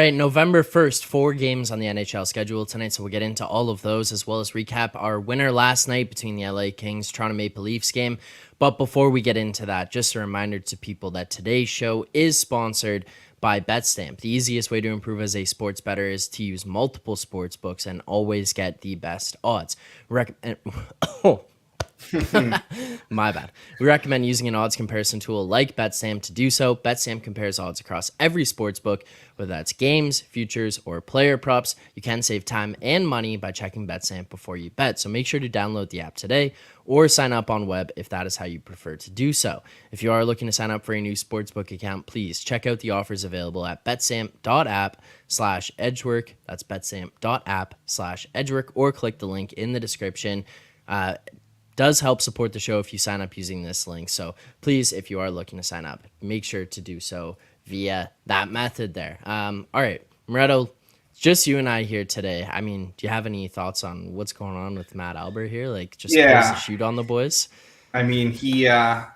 right, November 1st, 4 games on the NHL schedule tonight, so we'll get into all of those as well as recap our winner last night between the LA Kings Toronto Maple Leafs game. But before we get into that, just a reminder to people that today's show is sponsored by BetStamp. The easiest way to improve as a sports bettor is to use multiple sports books and always get the best odds. My bad. We recommend using an odds comparison tool like BetStamp to do so. BetStamp compares odds across every sports book, whether that's games, futures, or player props. You can save time and money by checking BetStamp before you bet, so make sure to download the app today or sign up on web if that is how you prefer to do so. If you are looking to sign up for a new sportsbook account, please check out the offers available at betstamp.app/edgework. That's betstamp.app/edgework, or click the link in the description. Does help support the show if you sign up using this link. So please, if you are looking to sign up, make sure to do so via that method there. All right, Moretto, just you and I here today. I mean, do you have any thoughts on what's going on with Matt Alber here? Like, just close the shoot on the boys? I mean, he had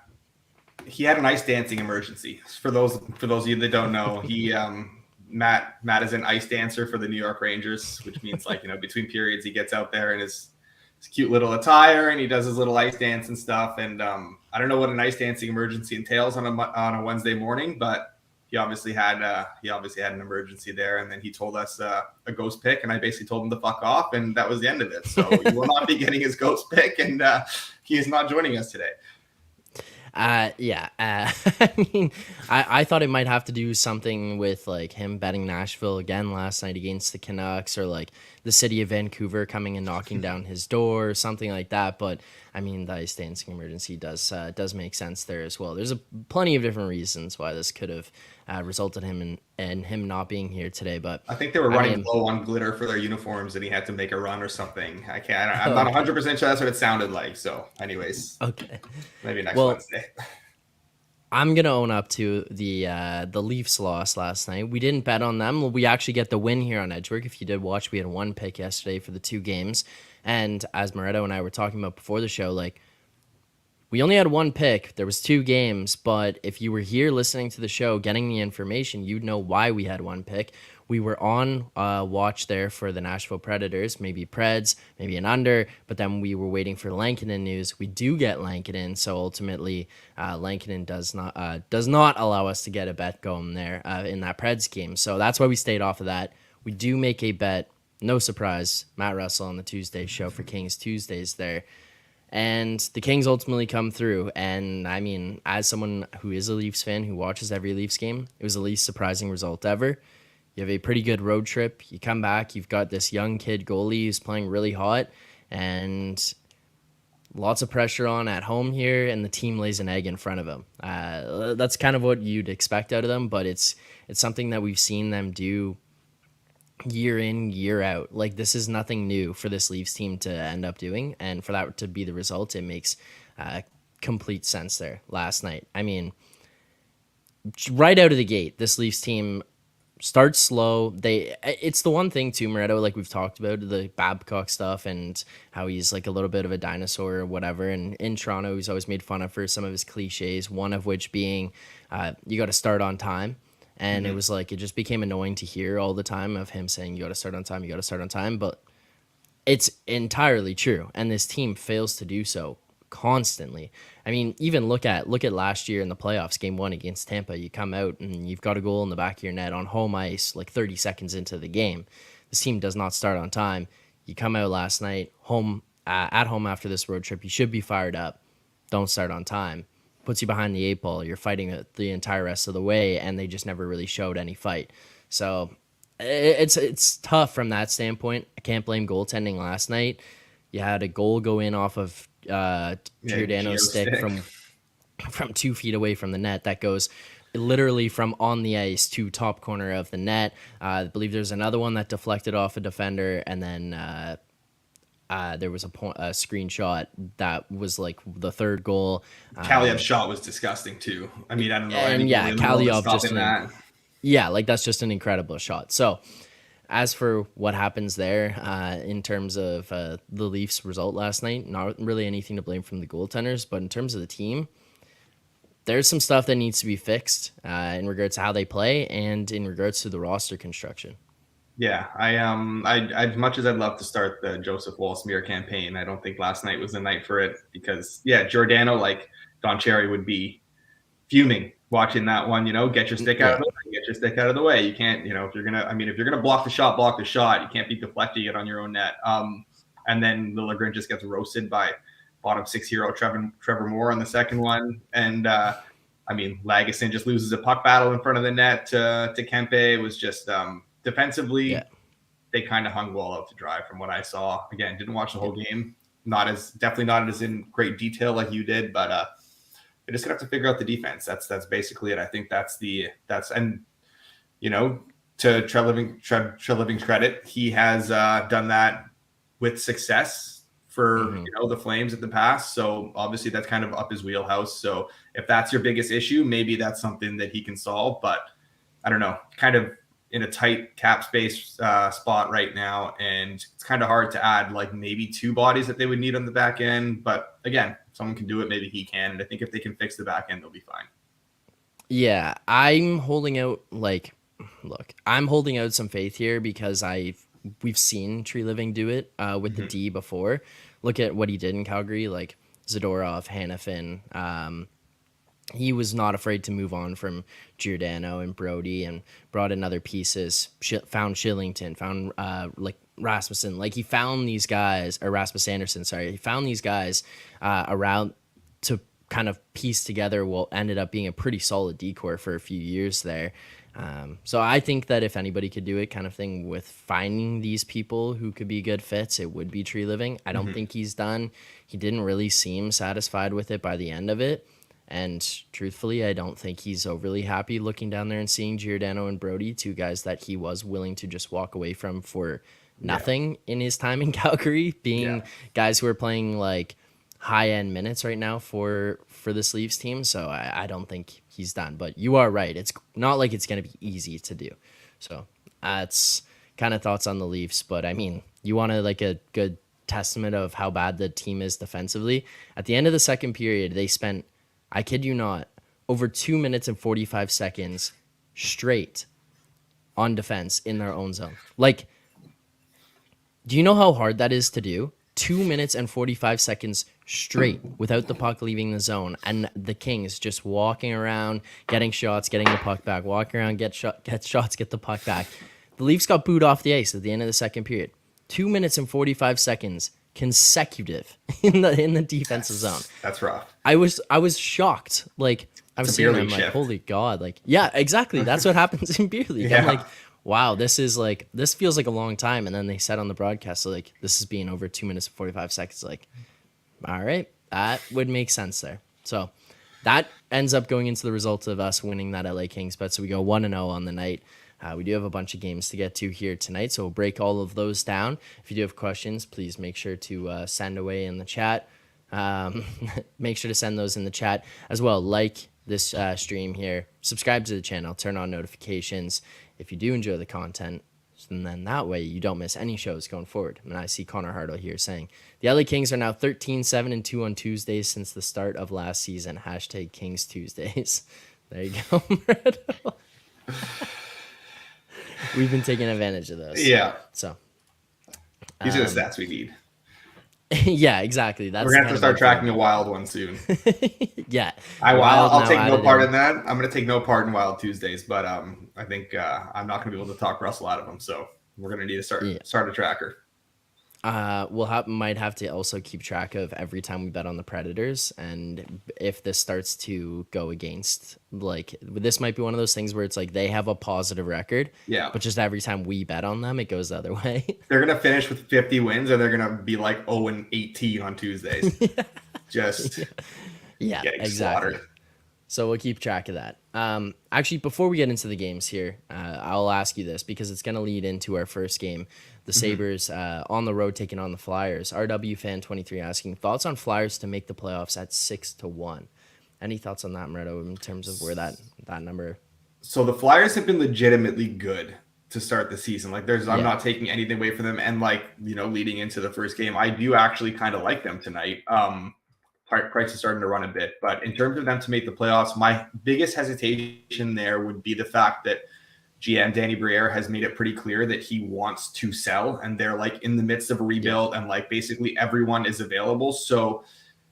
an ice dancing emergency. For those of you that don't know, Matt is an ice dancer for the New York Rangers, which means, like, between periods he gets out there in his cute little attire and he does his little ice dance and stuff. And I don't know what an ice dancing emergency entails on a Wednesday morning, but he obviously had an emergency there. And then he told us a ghost pick, and I basically told him to fuck off, and that was the end of it. So he will not be getting his ghost pick, and he is not joining us today. I mean, I thought it might have to do something with like him betting Nashville again last night against the Canucks, or like the city of Vancouver coming and knocking down his door or something like that. But I mean, the ice dancing emergency does make sense there as well. There's plenty of different reasons why this could have resulted in him not being here today. But I think they were running low on glitter for their uniforms, and he had to make a run or something. I'm not 100% sure that's what it sounded like. So, anyways, okay, maybe next Wednesday. I'm gonna own up to the Leafs loss last night. We didn't bet on them. We actually get the win here on Edgework. If you did watch, we had one pick yesterday for the 2 games, and as Moretto and I were talking about before the show, like, we only had one pick. There was 2 games, but if you were here listening to the show, getting the information, you'd know why we had one pick. We were on watch there for the Nashville Predators, maybe Preds, maybe an under, but then we were waiting for Lankinen news. We do get Lankinen, so ultimately Lankinen does not allow us to get a bet going there in that Preds game. So that's why we stayed off of that. We do make a bet, no surprise, Matt Russell on the Tuesday show for Kings Tuesdays there. And the Kings ultimately come through. And I mean, as someone who is a Leafs fan, who watches every Leafs game, it was the least surprising result ever. You have a pretty good road trip. You come back, you've got this young kid goalie who's playing really hot, and lots of pressure on at home here, and the team lays an egg in front of him. That's kind of what you'd expect out of them, but it's something that we've seen them do year in, year out. Like, this is nothing new for this Leafs team to end up doing, and for that to be the result, it makes complete sense there last night. I mean, right out of the gate, this Leafs team starts slow. It's the one thing too, Moretto, like we've talked about, the Babcock stuff and how he's like a little bit of a dinosaur or whatever. And in Toronto, he's always made fun of for some of his cliches, one of which being you got to start on time. And it was like, it just became annoying to hear all the time of him saying, you got to start on time, you got to start on time. But it's entirely true. And this team fails to do so constantly. I mean, even look at last year in the playoffs, game 1 against Tampa. You come out and you've got a goal in the back of your net on home ice like 30 seconds into the game. This team does not start on time. You come out last night, at home after this road trip, you should be fired up. Don't start on time. Puts you behind the 8 ball. You're fighting it the entire rest of the way, and they just never really showed any fight. So it's tough from that standpoint. I can't blame goaltending last night. You had a goal go in off of Giordano's stick from 2 feet away from the net. That goes literally from on the ice to top corner of the net. I believe there's another one that deflected off a defender, and then there was a screenshot that was like the third goal. Kaliev's shot was disgusting too. I mean, I don't know. And yeah, Kaliev like that's just an incredible shot. So as for what happens there in terms of the Leafs result last night, not really anything to blame from the goaltenders, but in terms of the team, there's some stuff that needs to be fixed in regards to how they play and in regards to the roster construction. Yeah, I as much as I'd love to start the Joseph Woll smear campaign, I don't think last night was the night for it because Giordano, like Don Cherry, would be fuming watching that one. Get your stick out of the way. Get your stick out of the way. You can't, if you're gonna block the shot, block the shot. You can't be deflecting it on your own net. And then Liljegren just gets roasted by bottom 6 hero Trevor Moore on the second one, and Lagesson just loses a puck battle in front of the net to Kempe. It was just defensively, they kind of hung Woll out to dry from what I saw. Again, didn't watch the whole game. Definitely not as in great detail like you did, but they're just gonna have to figure out the defense. That's basically it. I think to Treliving's credit, he has done that with success for the Flames in the past. So obviously that's kind of up his wheelhouse. So if that's your biggest issue, maybe that's something that he can solve. But I don't know, kind of in a tight cap space spot right now, and it's kind of hard to add like maybe 2 bodies that they would need on the back end. But again, if someone can do it, maybe he can. And I think if they can fix the back end, they'll be fine. Yeah, I'm holding out I'm holding out some faith here because we've seen Treliving do it with the D before. Look at what he did in Calgary, like Zadorov, Hanifin. He was not afraid to move on from Giordano and Brody and brought in other pieces, found Shillington, found Rasmussen. Like he found these guys, or Rasmus Anderson, sorry. He found these guys around to kind of piece together what ended up being a pretty solid decor for a few years there. So I think that if anybody could do it kind of thing with finding these people who could be good fits, it would be Treliving. I don't think he's done. He didn't really seem satisfied with it by the end of it. And truthfully, I don't think he's overly happy looking down there and seeing Giordano and Brody, 2 guys that he was willing to just walk away from for nothing in his time in Calgary, being guys who are playing like high-end minutes right now for this Leafs team. So I don't think he's done. But you are right. It's not like it's going to be easy to do. So that's kind of thoughts on the Leafs. But, I mean, you want to like a good testament of how bad the team is defensively. At the end of the second period, they spent, I kid you not, over 2 minutes and 45 seconds straight on defense in their own zone. Like, do you know how hard that is to do? 2 minutes and 45 seconds straight without the puck leaving the zone, and the Kings just walking around, getting shots, getting the puck back, walking around, get shots, get the puck back. The Leafs got booed off the ice at the end of the second period. 2 minutes and 45 seconds consecutive in the defensive zone. That's rough. I was shocked. Like I was seeing, I'm like, holy God! Like, yeah, exactly. That's what happens in beer league. I'm like, wow, this feels like a long time. And then they said on the broadcast, so like, this is being over 2 minutes and 45 seconds. Like, all right, that would make sense there. So that ends up going into the result of us winning that LA Kings bet. So we go 1-0 on the night. We do have a bunch of games to get to here tonight, so we'll break all of those down. If you do have questions, please make sure to send away in the chat. Make sure to send those in the chat as well. Like this stream here, subscribe to the channel, turn on notifications if you do enjoy the content, and then that way you don't miss any shows going forward. And I see Connor Hartle here saying, the LA Kings are now 13-7-2 on Tuesdays since the start of last season. # Kings Tuesdays. There you go, Moretto. We've been taking advantage of those. Yeah. So these are the stats we need. Yeah, exactly. We're gonna have to start tracking a Wild one soon. Yeah. I'll take no part in that. I'm gonna take no part in Wild Tuesdays, but I think I'm not gonna be able to talk Russell out of them. So we're gonna need to start a tracker. Might have to also keep track of every time we bet on the Predators, and if this starts to go against, like, this might be one of those things where it's like they have a positive record, but just every time we bet on them, it goes the other way. They're gonna finish with 50 wins, and they're gonna be like 0-18 on Tuesdays. Just getting slaughtered. So we'll keep track of that. Actually, before we get into the games here, I'll ask you this because it's going to lead into our first game. The Sabres on the road taking on the Flyers. RW Fan 23 asking, thoughts on Flyers to make the playoffs at 6-1? Any thoughts on that, Moretto, in terms of where that number? So the Flyers have been legitimately good to start the season. Like I'm not taking anything away from them. And leading into the first game, I do actually kind of like them tonight. price is starting to run a bit. But in terms of them to make the playoffs, my biggest hesitation there would be the fact that GM Danny Briere has made it pretty clear that he wants to sell, and they're like in the midst of a rebuild, and like basically everyone is available. So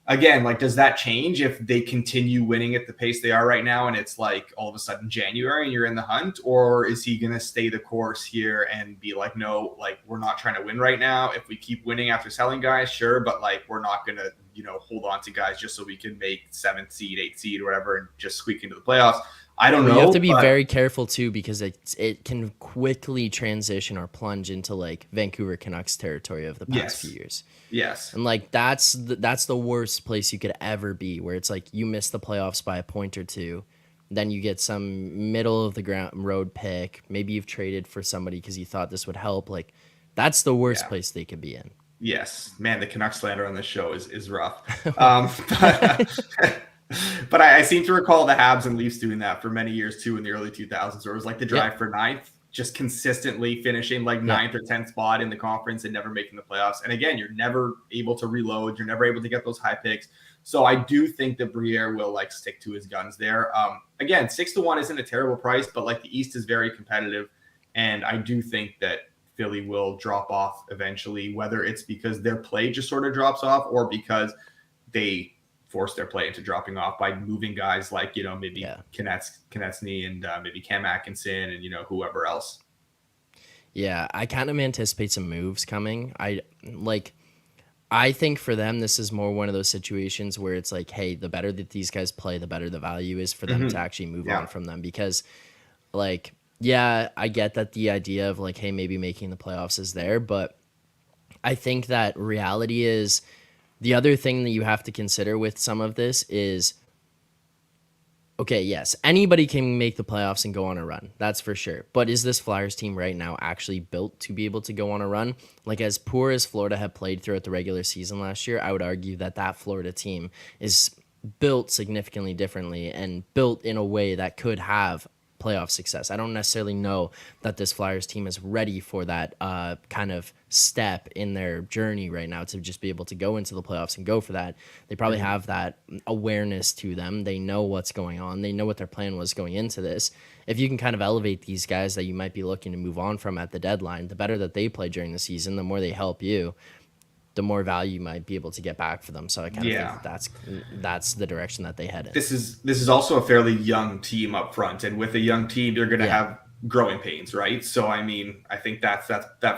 again, like, does that change if they continue winning at the pace they are right now and it's like all of a sudden January and you're in the hunt? Or is he going to stay the course here and be like, no, like, we're not trying to win right now. If we keep winning after selling guys, sure, but like, we're not going to, hold on to guys just so we can make 7th seed, 8th seed, or whatever, and just squeak into the playoffs. I don't know. You have to be very careful too, because it can quickly transition or plunge into like Vancouver Canucks territory of the past few years. Yes. And like that's the worst place you could ever be, where it's like you miss the playoffs by a point or two, then you get some middle of the road pick. Maybe you've traded for somebody because you thought this would help. Like, that's the worst place they could be in. Yes, man, the Canucks slander on this show is rough. But I seem to recall the Habs and Leafs doing that for many years too in the early 2000s, where it was like the drive for ninth, just consistently finishing like 9th or 10th spot in the conference and never making the playoffs. And again, you're never able to reload. You're never able to get those high picks. So I do think that Briere will like stick to his guns there. Again, 6-1 isn't a terrible price, but like the East is very competitive. And I do think that Philly will drop off eventually, whether it's because their play just sort of drops off or because they force their play into dropping off by moving guys like, maybe Konechny and maybe Cam Atkinson and, whoever else. Yeah, I kind of anticipate some moves coming. I think for them, this is more one of those situations where it's like, hey, the better that these guys play, the better the value is for them to actually move on from them. Because, like, yeah, I get that the idea of like, hey, maybe making the playoffs is there, but I think that reality is the other thing that you have to consider with some of this is, okay, yes, anybody can make the playoffs and go on a run. That's for sure. But is this Flyers team right now actually built to be able to go on a run? Like, as poor as Florida had played throughout the regular season last year, I would argue that Florida team is built significantly differently and built in a way that could have playoff success. I don't necessarily know that this Flyers team is ready for that kind of step in their journey right now to just be able to go into the playoffs and go for that. They probably have that awareness to them. They know what's going on. They know what their plan was going into this. If you can kind of elevate these guys that you might be looking to move on from at the deadline, the better that they play during the season, the more they help you, the more value you might be able to get back for them. So I kind of think that's the direction that they head in. This is also a fairly young team up front, and with a young team, you're going to have growing pains, right? So I mean, I think that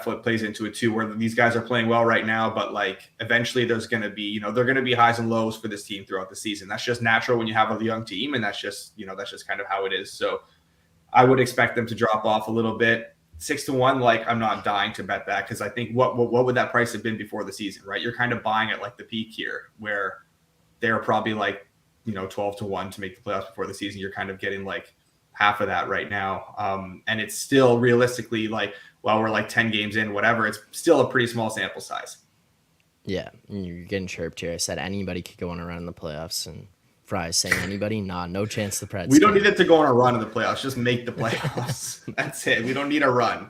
flip plays into it too, where these guys are playing well right now, but like eventually there's going to be, they're going to be highs and lows for this team throughout the season. That's just natural when you have a young team, and that's just kind of how it is. So I would expect them to drop off a little bit. 6-1, like, I'm not dying to bet that, because I think what would that price have been before the season, right? You're kind of buying at like the peak here, where they're probably like 12-1 to make the playoffs before the season. You're kind of getting like half of that right now, and it's still realistically like, while we're like 10 games in, whatever, it's still a pretty small sample size. Yeah, you're getting chirped here. I said anybody could go on a run in the playoffs, and Fry's saying anybody? Nah, no chance the Preds. We don't need it to go on a run in the playoffs. Just make the playoffs. That's it. We don't need a run.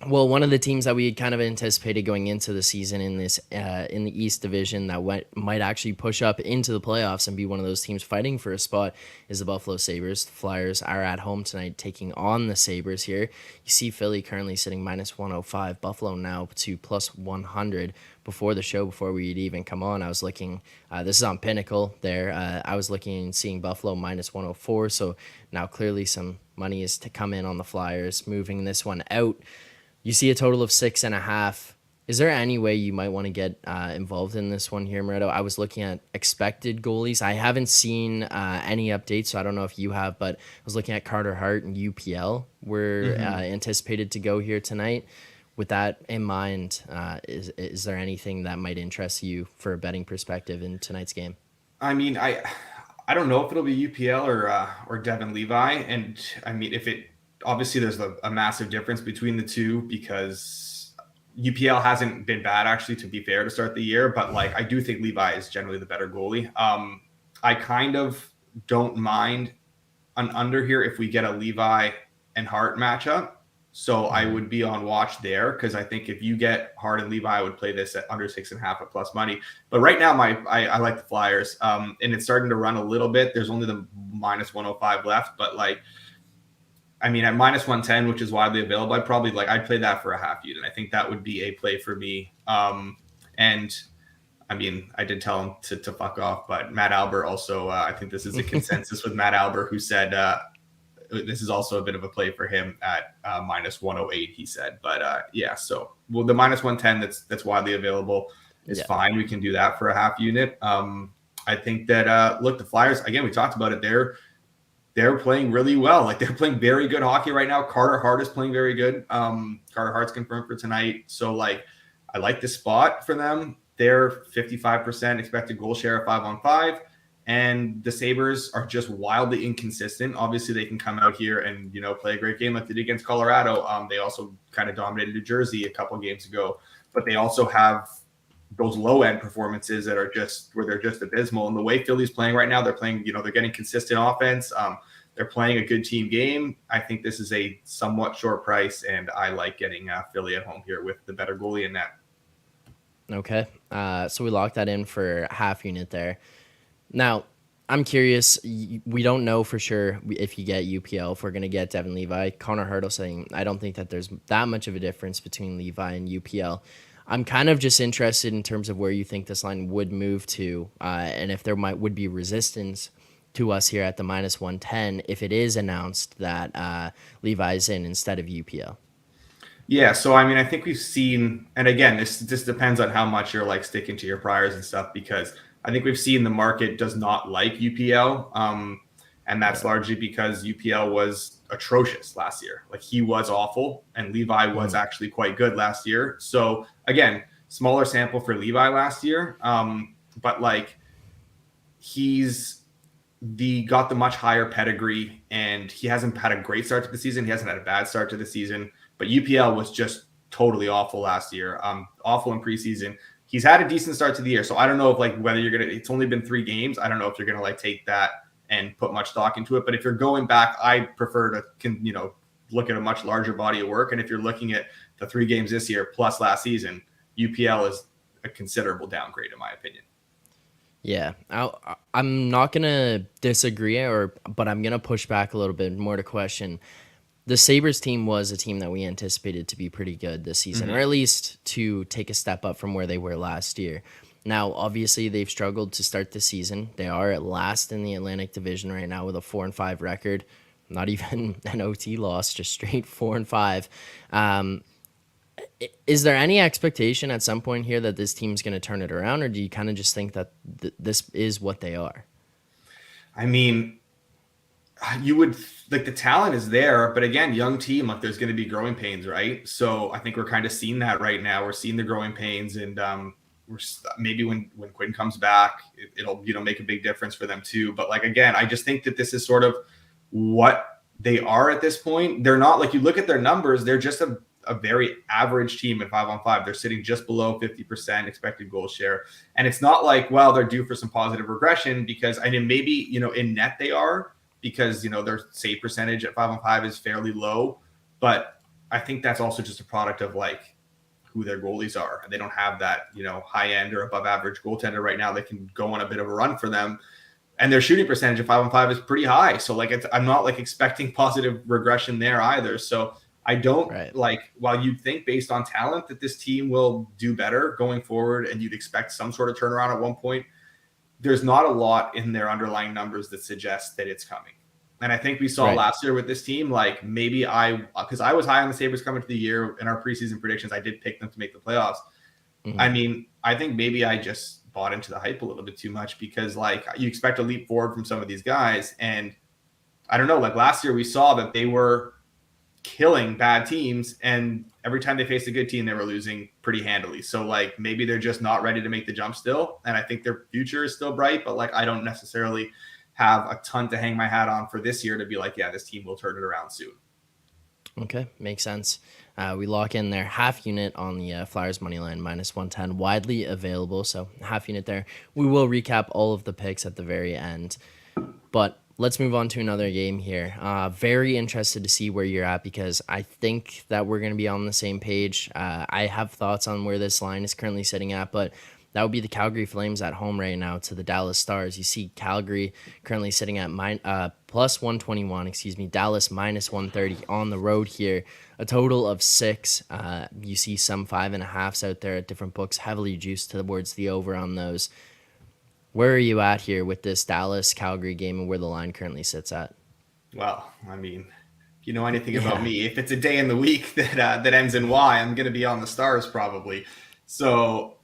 Well, one of the teams that we had kind of anticipated going into the season in this in the East Division that might actually push up into the playoffs and be one of those teams fighting for a spot is the Buffalo Sabres. The Flyers are at home tonight taking on the Sabres here. You see Philly currently sitting -105, Buffalo now to +100. Before the show, before we'd even come on, I was looking, this is on Pinnacle there, I was looking and seeing Buffalo -104, so now clearly some money is to come in on the Flyers, moving this one out. You see a total of 6.5. Is there any way you might want to get involved in this one here, Moretto? I was looking at expected goalies. I haven't seen any updates, so I don't know if you have, but I was looking at Carter Hart and UPL were anticipated to go here tonight. With that in mind, is there anything that might interest you for a betting perspective in tonight's game? I mean, I don't know if it'll be UPL or Devin Levi, and I mean, if it obviously there's a massive difference between the two, because UPL hasn't been bad, actually, to be fair, to start the year, but like I do think Levi is generally the better goalie. I kind of don't mind an under here if we get a Levi and Hart matchup. So I would be on watch there because I think if you get Hart and Levi, I would play this at under 6.5 at plus money. But right now, I like the Flyers, and it's starting to run a little bit. There's only the minus 105 left, but like, I mean, at minus 110, which is widely available, I'd play that for a half unit. I think that would be a play for me. And I mean, I did tell him to fuck off, but Matt Alber also, I think this is a consensus with Matt Alber, who said this is also a bit of a play for him at minus 108, he said. But yeah, so the minus 110 that's widely available is fine. We can do that for a half unit. I think that, look, the Flyers, again, we talked about it, they're playing really well. Like, they're playing very good hockey right now. Carter Hart is playing very good. Carter Hart's confirmed for tonight. So, like, I like the spot for them. They're 55% expected goal share at 5-on-5. And the Sabres are just wildly inconsistent. Obviously, they can come out here and, play a great game like they did against Colorado. They also kind of dominated New Jersey a couple of games ago. But they also have those low-end performances that are just where they're just abysmal. And the way Philly's playing right now, they're playing, they're getting consistent offense. They're playing a good team game. I think this is a somewhat short price, and I like getting Philly at home here with the better goalie in net. Okay. So we locked that in for half unit there. Now, I'm curious. We don't know for sure if you get UPL, if we're going to get Devin Levi. Connor Hurdle saying, I don't think that there's that much of a difference between Levi and UPL. I'm kind of just interested in terms of where you think this line would move to, and if there would be resistance to us here at the minus 110 if it is announced that Levi's in instead of UPL. Yeah, so I mean, I think we've seen, and again, this depends on how much you're like sticking to your priors and stuff, because I think we've seen the market does not like UPL, and that's largely because UPL was atrocious last year. Like, he was awful, and Levi was actually quite good last year. So again, smaller sample for Levi last year, but like, he's got the much higher pedigree, and he hasn't had a great start to the season. He hasn't had a bad start to the season, but UPL was just totally awful last year. Awful in preseason. He's had a decent start to the year. So I don't know if whether you're going to, it's only been 3 games. I don't know if you're going to take that and put much stock into it. But if you're going back, I prefer to, look at a much larger body of work. And if you're looking at the 3 games this year plus last season, UPL is a considerable downgrade in my opinion. Yeah, I'm not going to disagree, but I'm going to push back a little bit more to question. The Sabres team was a team that we anticipated to be pretty good this season, or at least to take a step up from where they were last year. Now, obviously, they've struggled to start the season. They are at last in the Atlantic Division right now with a 4-5 record. Not even an OT loss, just straight 4-5. Is there any expectation at some point here that this team's going to turn it around, or do you kind of just think that this is what they are? I mean, you would like, the talent is there, but again, young team, like, there's going to be growing pains, right? So I think we're kind of seeing that right now. We're seeing the growing pains, and we're maybe when Quinn comes back, it'll make a big difference for them too. But like, again, I just think that this is sort of what they are at this point. They're not, like, you look at their numbers, they're just a very average team at 5-on-5. They're sitting just below 50% expected goal share. And it's not like, well, they're due for some positive regression, because I mean, maybe, in net they are, because, their save percentage at 5-on-5 is fairly low. But I think that's also just a product of like who their goalies are. And they don't have that, high end or above average goaltender right now that can go on a bit of a run for them. And their shooting percentage at 5-on-5 is pretty high. So like, I'm not like expecting positive regression there either. So I don't while you'd think based on talent that this team will do better going forward, and you'd expect some sort of turnaround at one point, there's not a lot in their underlying numbers that suggest that it's coming. And I think we saw last year with this team, like, maybe because I was high on the Sabres coming to the year in our preseason predictions, I did pick them to make the playoffs. I mean, I think maybe I just bought into the hype a little bit too much, because like, you expect a leap forward from some of these guys. And I don't know, like last year we saw that they were killing bad teams, and every time they faced a good team, they were losing pretty handily. So like, maybe they're just not ready to make the jump still. And I think their future is still bright, but like, I don't necessarily have a ton to hang my hat on for this year to be like, yeah, this team will turn it around soon. Okay, makes sense. We lock in their half unit on the Flyers money line, minus 110, widely available. So half unit there. We will recap all of the picks at the very end. But let's move on to another game here. Very interested to see where you're at because I think that we're going to be on the same page. I have thoughts on where this line is currently sitting at, but that would be the Calgary Flames at home right now to the Dallas Stars. You see Calgary currently sitting at plus 121, Dallas minus 130 on the road here. A total of 6. You see some 5.5s out there at different books, heavily juiced towards the over on those. Where are you at here with this Dallas-Calgary game and where the line currently sits at? Well, I mean, if you know anything about me, if it's a day in the week that ends in Y, I'm going to be on the Stars probably. So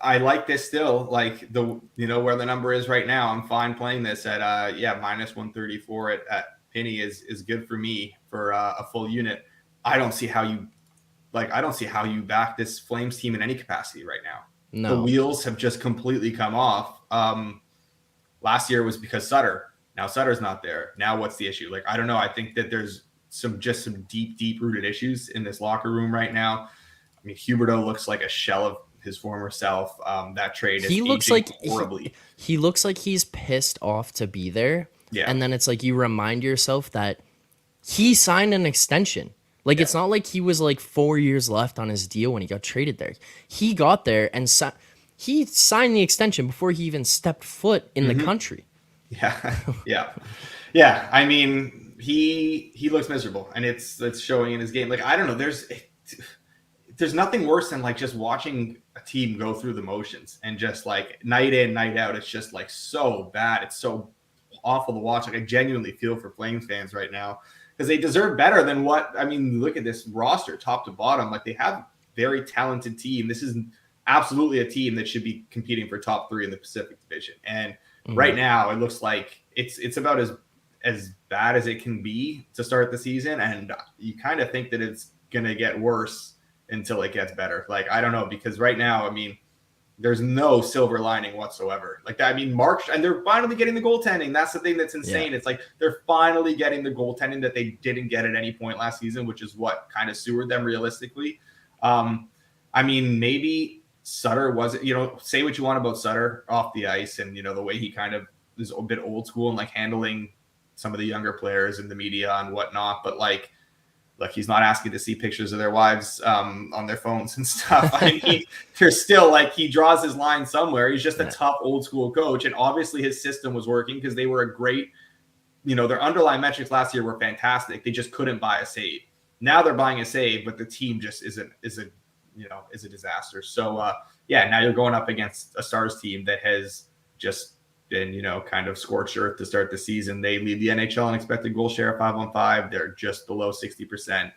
I like this still. Like where the number is right now, I'm fine playing this at minus 134 at Penny is good for me for a full unit. I don't see how you back this Flames team in any capacity right now. No. The wheels have just completely come off. Last year was because Sutter. Now Sutter's not there. Now what's the issue? Like, I don't know. I think that there's some deep rooted issues in this locker room right now. I mean, Huberdeau looks like a shell of his former self. That trade is horribly. He looks like he's pissed off to be there. Yeah. And then it's like you remind yourself that he signed an extension. Like, It's not like he was like 4 years left on his deal when he got traded there. He got there and he signed the extension before he even stepped foot in the country. Yeah. I mean, he looks miserable, and it's showing in his game. Like, I don't know. There's nothing worse than like just watching a team go through the motions and just like night in, night out. It's just like so bad. It's so awful to watch. Like, I genuinely feel for Flames fans right now, because they deserve better than look at this roster top to bottom. Like, they have a very talented team. This is absolutely a team that should be competing for top 3 in the Pacific Division. And right now it looks like it's about as bad as it can be to start the season. And you kind of think that it's going to get worse until it gets better. Like, I don't know, because right now, I mean, there's no silver lining whatsoever. Like that, I mean, March, and they're finally getting the goaltending. That's the thing that's insane. Yeah. It's like they're finally getting the goaltending that they didn't get at any point last season, which is what kind of sewered them realistically. I mean, maybe Sutter wasn't, say what you want about Sutter off the ice, and, the way he kind of is a bit old school and like handling some of the younger players in the media and whatnot. But like, look, he's not asking to see pictures of their wives on their phones and stuff. I mean, there's still like, he draws his line somewhere. He's just a tough old school coach. And obviously his system was working because they were a great, their underlying metrics last year were fantastic. They just couldn't buy a save. Now they're buying a save, but the team just is a disaster. So now you're going up against a Stars team that has just been, kind of scorched earth to start the season. They lead the NHL in expected goal share 5-on-5. They're just below 60%.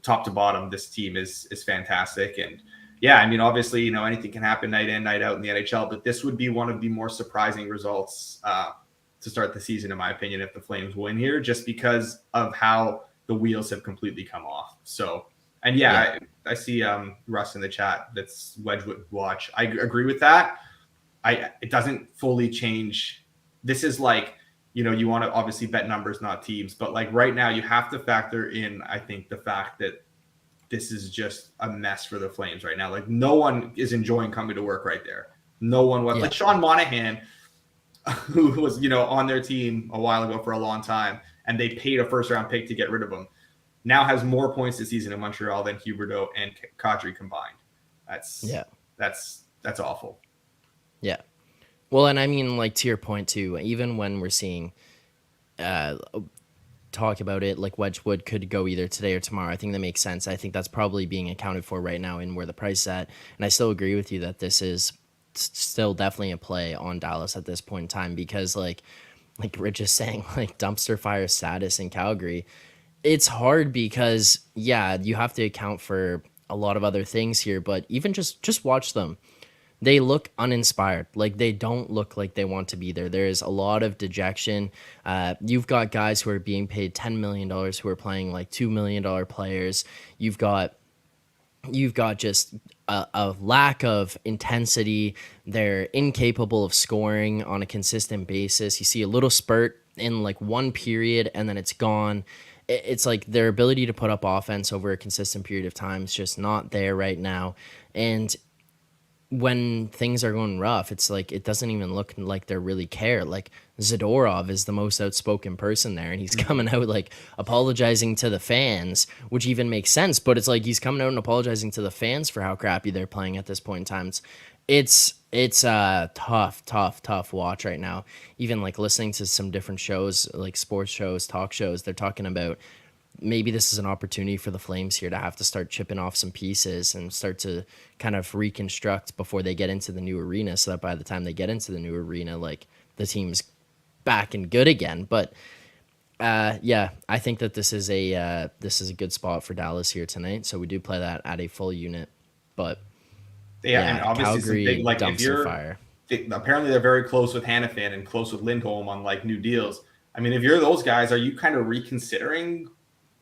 Top to bottom, this team is fantastic. And I mean, obviously, anything can happen night in, night out in the NHL, but this would be one of the more surprising results to start the season, in my opinion, if the Flames win here, just because of how the wheels have completely come off. So, and I see Russ in the chat that's Wedgwood watch. I agree with that. It doesn't fully change. This is like, you want to obviously bet numbers, not teams, but like right now you have to factor in, I think, the fact that this is just a mess for the Flames right now. Like, no one is enjoying coming to work right there. No one was. Like Sean Monahan, who was, on their team a while ago for a long time, and they paid a first-round pick to get rid of him, now has more points this season in Montreal than Huberdeau and Kadri combined. That's awful. Yeah. Well, and I mean, like, to your point too, even when we're seeing talk about it, like Wedgwood could go either today or tomorrow, I think that makes sense. I think that's probably being accounted for right now in where the price is at. And I still agree with you that this is still definitely a play on Dallas at this point in time, because like Rich is saying, like, dumpster fire status in Calgary, it's hard because you have to account for a lot of other things here, but even just watch them. They look uninspired. Like, they don't look like they want to be there. There is a lot of dejection. You've got guys who are being paid $10 million who are playing like $2 million players. You've got just a lack of intensity. They're incapable of scoring on a consistent basis. You see a little spurt in like one period and then it's gone. It's like their ability to put up offense over a consistent period of time is just not there right now. And when things are going rough, it's like it doesn't even look like they really care. Like Zadorov is the most outspoken person there, and he's Mhm. coming out like apologizing to the fans, which even makes sense. But it's like he's coming out and apologizing to the fans for how crappy they're playing at this point in time. It's a tough watch right now. Even like listening to some different shows, like sports shows, talk shows, they're talking about maybe this is an opportunity for the Flames here to have to start chipping off some pieces and start to kind of reconstruct before they get into the new arena, so that by the time they get into the new arena, like the team's back and good again. But yeah, I think that this is a good spot for Dallas here tonight. So we do play that at a full unit, but Yeah, and yeah, obviously some big Calgary like if dumpster you're fire. apparently they're very close with Hannafin and close with Lindholm on like new deals. I mean, if you're those guys, are you kind of reconsidering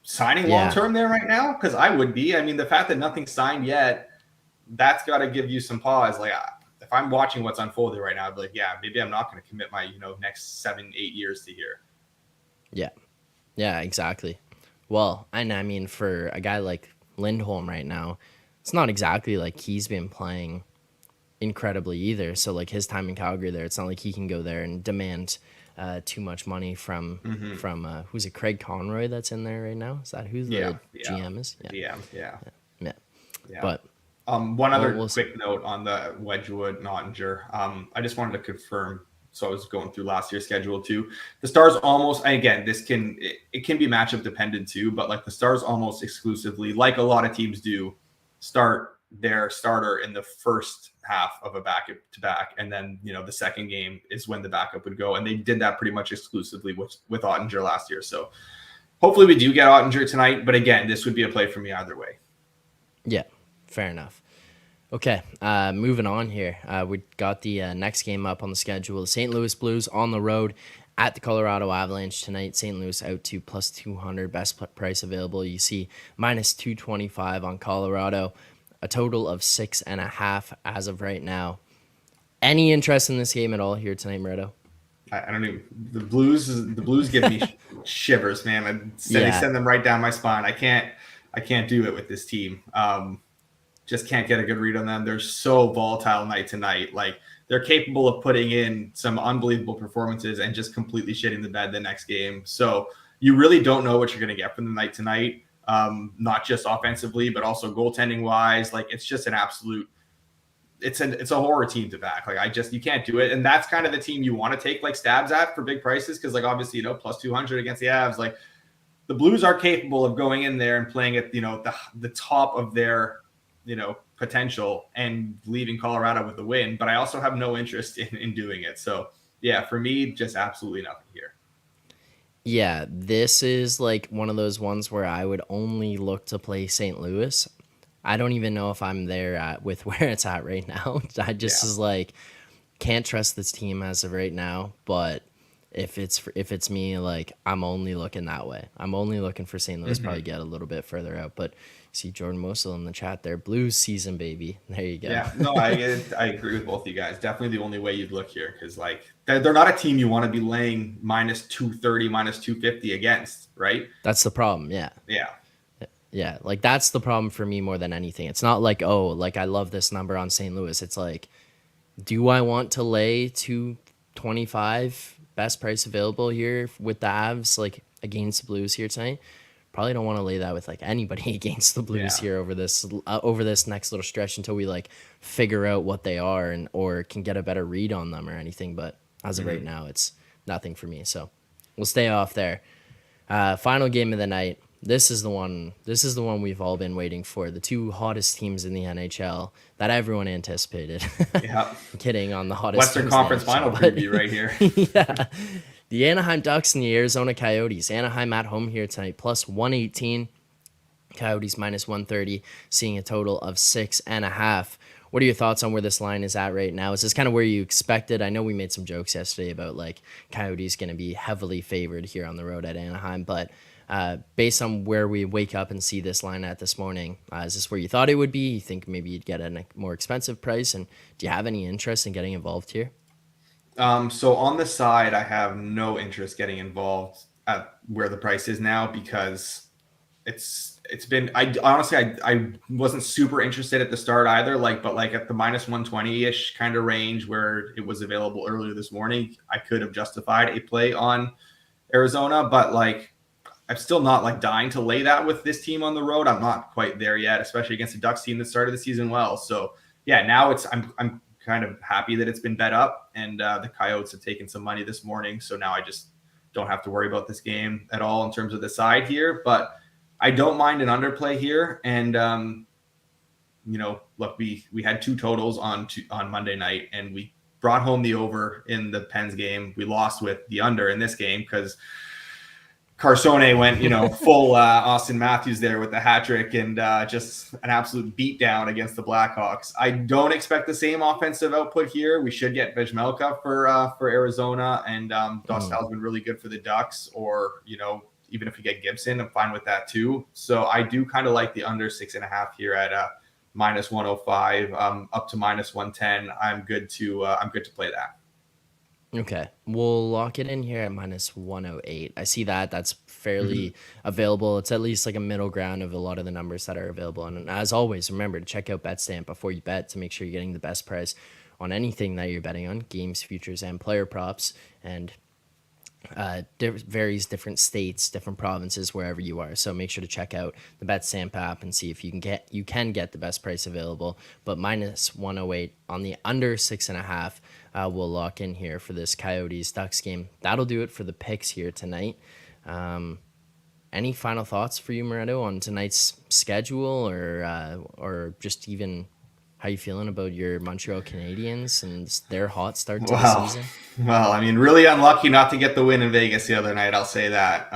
signing long Yeah, term there right now? Because I would be. I mean, the fact that nothing's signed yet, that's got to give you some pause. Like, if I'm watching what's unfolding right now, I'd be like, yeah, maybe I'm not going to commit my next 7-8 years to here. yeah, yeah, exactly. Well, and I mean for a guy like Lindholm right now, it's not exactly like he's been playing incredibly either. So like his time in Calgary there, it's not like he can go there and demand too much money from Mm-hmm. who's it, Craig Conroy that's in there right now? Is that who Yeah, the yeah, GM is? Yeah, yeah, yeah, yeah. yeah. But One other we'll see. quick note on the Wedgwood Nottinger. I just wanted to confirm. So I was going through last year's schedule too. The Stars almost, and again, it can be matchup dependent too, but like the Stars almost exclusively, like a lot of teams do, start their starter in the first half of a back to back, and then the second game is when the backup would go, and they did that pretty much exclusively with Ottinger last year. So hopefully we do get Ottinger tonight, but again, this would be a play for me either way. Yeah, fair enough. Okay, moving on here. We got the next game up on the schedule. The St. Louis Blues on the road at the Colorado Avalanche tonight. St. Louis out to plus 200, best price available. You see minus 225 on Colorado, a total of 6.5 as of right now. Any interest in this game at all here tonight, Moretto? I don't even the Blues give me shivers, man. They Yeah, send them right down my spine. I can't do it with this team. Just can't get a good read on them. They're so volatile night to night. Like they're capable of putting in some unbelievable performances and just completely shitting the bed the next game. So you really don't know what you're going to get from the night to night. Not just offensively, but also goaltending wise. Like it's just an absolute. It's a horror team to back. Like you can't do it, and that's kind of the team you want to take like stabs at for big prices because like obviously plus 200 against the Avs. Like the Blues are capable of going in there and playing at the top of their potential and leaving Colorado with the win. But I also have no interest in doing it. So yeah, for me, just absolutely nothing here. yeah. This is like one of those ones where I would only look to play St. Louis. I don't even know if I'm there with where it's at right now. I just Yeah. is like can't trust this team as of right now. But if it's me, like I'm only looking that way. I'm only looking for St. Louis Mm-hmm. probably get a little bit further out. But see Jordan Mosel in the chat there. Blues season, baby. There you go. Yeah, no, I agree with both you guys. Definitely the only way you'd look here because like they're not a team you want to be laying minus 230, minus 250 against, right? That's the problem. Yeah. Yeah. Yeah. Like that's the problem for me more than anything. It's not like, oh, like I love this number on St. Louis. It's like, do I want to lay 225 best price available here with the Avs like against the Blues here tonight? Probably don't want to lay that with like anybody against the Blues Yeah. here over this next little stretch until we like figure out what they are and or can get a better read on them or anything. But as of right Mm-hmm. now, it's nothing for me. So we'll stay off there. Final game of the night. This is the one. This is the one we've all been waiting for. The two hottest teams in the NHL that everyone anticipated. Yeah. I'm kidding on the hottest Western teams in the Conference Final NHL, preview right here. but yeah, the Anaheim Ducks and the Arizona Coyotes. Anaheim at home here tonight, plus 118. Coyotes minus 130, seeing a total of 6.5. What are your thoughts on where this line is at right now? Is this kind of where you expected? I know we made some jokes yesterday about like Coyotes going to be heavily favored here on the road at Anaheim, but based on where we wake up and see this line at this morning, is this where you thought it would be? You think maybe you'd get a more expensive price? And do you have any interest in getting involved here? So on the side, I have no interest getting involved at where the price is now because it's been, I honestly, I wasn't super interested at the start either, but at the minus 120 ish kind of range where it was available earlier this morning, I could have justified a play on Arizona, but I'm still not dying to lay that with this team on the road. I'm not quite there yet, especially against the Ducks team that started the season well. So yeah, now I'm kind of happy that it's been bet up, and the Coyotes have taken some money this morning. So now I just don't have to worry about this game at all in terms of the side here, but I don't mind an underplay here. And, look, we had two totals on Monday night, and we brought home the over in the Pens game. We lost with the under in this game because Carsone went, full Austin Matthews there with the hat trick and just an absolute beatdown against the Blackhawks. I don't expect the same offensive output here. We should get Vejmelka for Arizona, and Dostal's been really good for the Ducks. Or even if we get Gibson, I'm fine with that too. So I do kind of like the under 6.5 here at minus 105 up to minus 110. I'm good to play that. Okay, we'll lock it in here at minus 108. I see that. That's fairly available. It's at least like a middle ground of a lot of the numbers that are available. And as always, remember to check out BetStamp before you bet to make sure you're getting the best price on anything that you're betting on, games, futures, and player props. And varies different states, different provinces, wherever you are. So make sure to check out the BetStamp app and see if you can get the best price available. But minus 108 on the under 6.5, we'll lock in here for this Coyotes Ducks game. That'll do it for the picks here tonight. Any final thoughts for you, Moretto, on tonight's schedule, or just even how you feeling about your Montreal Canadiens and their hot start to the season? Well, I mean, really unlucky not to get the win in Vegas the other night, I'll say that.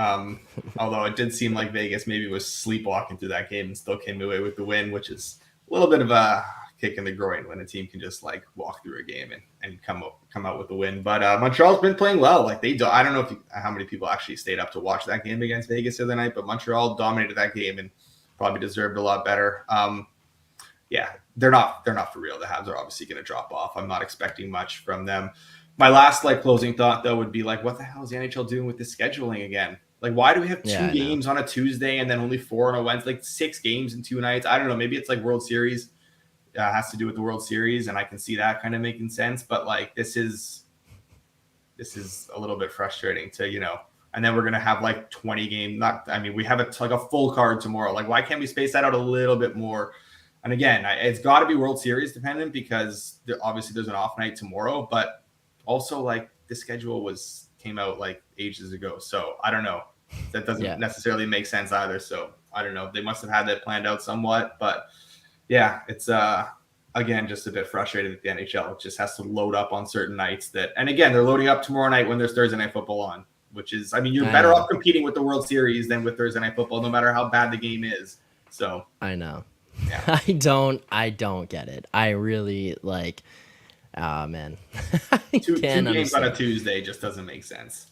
Although it did seem like Vegas maybe was sleepwalking through that game and still came away with the win, which is a little bit of a kick in the groin when a team can just walk through a game and come out with the win. But Montreal's been playing well. I don't know how many people actually stayed up to watch that game against Vegas the other night, but Montreal dominated that game and probably deserved a lot better. Yeah, they're not for real. The Habs are obviously going to drop off. I'm not expecting much from them. My last closing thought though would be what the hell is the NHL doing with this scheduling again? Why do we have two games on a Tuesday and then only 4 on a Wednesday? 6 games in 2 nights. I don't know. Maybe it's World Series. Has to do with the World Series, and I can see that kind of making sense. But this is a little bit frustrating to And then we're gonna have 20 games. We have a full card tomorrow. Why can't we space that out a little bit more? And again, it's got to be World Series dependent because obviously there's an off night tomorrow, but also the schedule came out ages ago. So I don't know. That doesn't necessarily make sense either. So I don't know. They must have had that planned out somewhat, but yeah, it's again just a bit frustrating that the NHL just has to load up on certain nights and again they're loading up tomorrow night when there's Thursday Night Football on, which is you're better off competing with the World Series than with Thursday Night Football, no matter how bad the game is. So I know. Yeah. I don't get it. I really man. Two games on a Tuesday just doesn't make sense.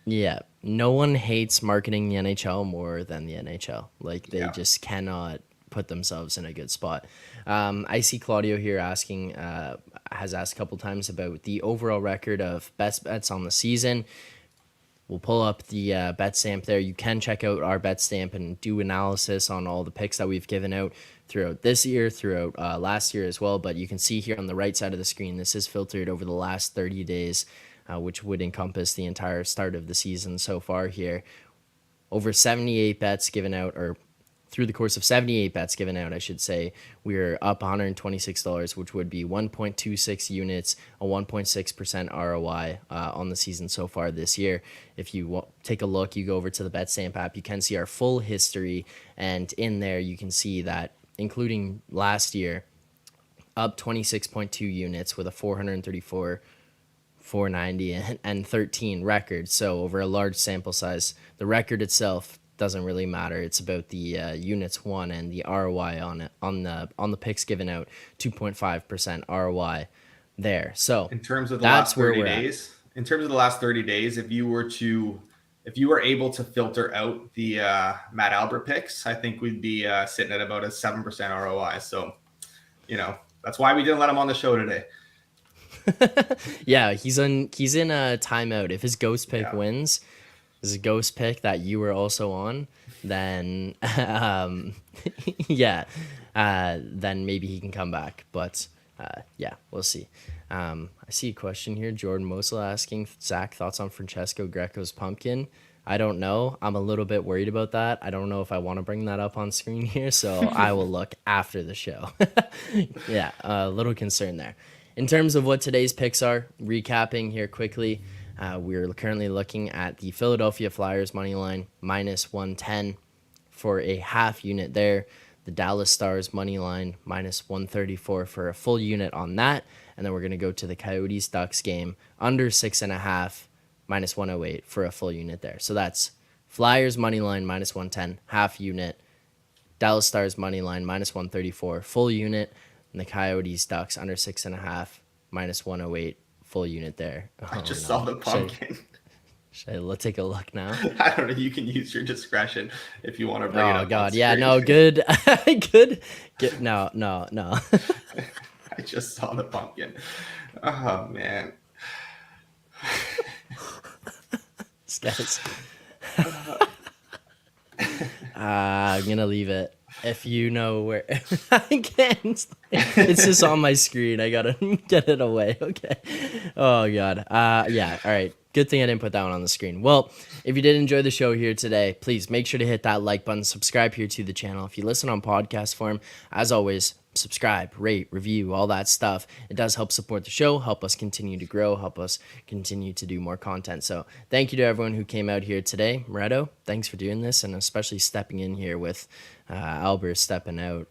Yeah. No one hates marketing the NHL more than the NHL. They just cannot put themselves in a good spot. I see Claudio here has asked a couple times about the overall record of best bets on the season. We'll pull up the bet stamp there. You can check out our bet stamp and do analysis on all the picks that we've given out throughout this year, throughout last year as well. But you can see here on the right side of the screen, this is filtered over the last 30 days, which would encompass the entire start of the season so far here. Over 78 bets given out, or through the course of 78 bets given out, I should say, we're up $126, which would be 1.26 units, a 1.6% ROI on the season so far this year. If you take a look, you go over to the BetStamp app, you can see our full history, and in there you can see that, including last year, up 26.2 units with a 434, 490, and 13 record. So over a large sample size, the record itself doesn't really matter. It's about the units won and the ROI on it, on the picks given out, 2.5% ROI there. So in terms of the last 30 days, if you were able to filter out the Matt Alber picks, I think we'd be sitting at about a 7% ROI. So, that's why we didn't let him on the show today. Yeah, he's in a timeout. If his ghost pick wins, is a ghost pick that you were also on, then yeah, then maybe he can come back. But yeah, we'll see. I see a question here. Jordan Mosel asking, Zach, thoughts on Francesco Greco's pumpkin? I don't know. I'm a little bit worried about that. I don't know if I want to bring that up on screen here, so I will look after the show. Yeah, a little concern there. In terms of what today's picks are, recapping here quickly, we're currently looking at the Philadelphia Flyers money line minus 110 for a half unit there. The Dallas Stars money line minus 134 for a full unit on that. And then we're going to go to the Coyotes Ducks game under 6.5 minus 108 for a full unit there. So that's Flyers money line minus 110 half unit, Dallas Stars money line minus 134 full unit, and the Coyotes Ducks under 6.5 minus 108 full unit there. I just saw the pumpkin. Should I take a look now? I don't know. You can use your discretion if you want to bring it up. Oh God, yeah, no, good, good. No. I just saw the pumpkin. Oh man. This guy's. I'm gonna leave it. If you know where, I can't. It's just on my screen. I gotta get it away. Okay. Oh God. Yeah. All right. Good thing I didn't put that one on the screen. Well, if you did enjoy the show here today, please make sure to hit that like button, subscribe here to the channel. If you listen on podcast form, as always, subscribe, rate, review, all that stuff. It does help support the show, help us continue to grow, help us continue to do more content. So thank you to everyone who came out here today. Moretto, thanks for doing this, and especially stepping in here with Alber stepping out,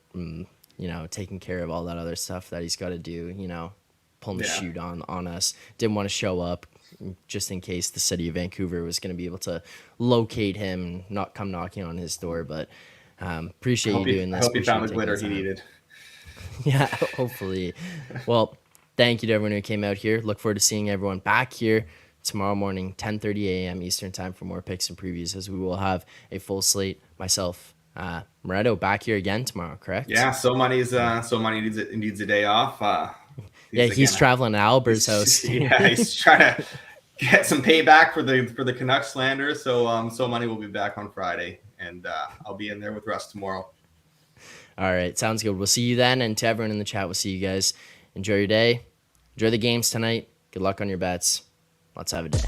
taking care of all that other stuff that he's got to do, pulling the chute on us. Didn't want to show up just in case the city of Vancouver was going to be able to locate him and not come knocking on his door. But appreciate you doing this. I hope he found the glitter he needed. Yeah, hopefully. Well, thank you to everyone who came out here. Look forward to seeing everyone back here tomorrow morning, 10:30 a.m. Eastern time for more picks and previews, as we will have a full slate. Myself, Moretto, back here again tomorrow, correct? Yeah, so money needs a day off. He's traveling to Alber's house. Yeah, he's trying to get some payback for the Canucks slander. So money will be back on Friday, and I'll be in there with Russ tomorrow. All right, sounds good. We'll see you then, and to everyone in the chat, we'll see you guys. Enjoy your day. Enjoy the games tonight. Good luck on your bets. Let's have a day.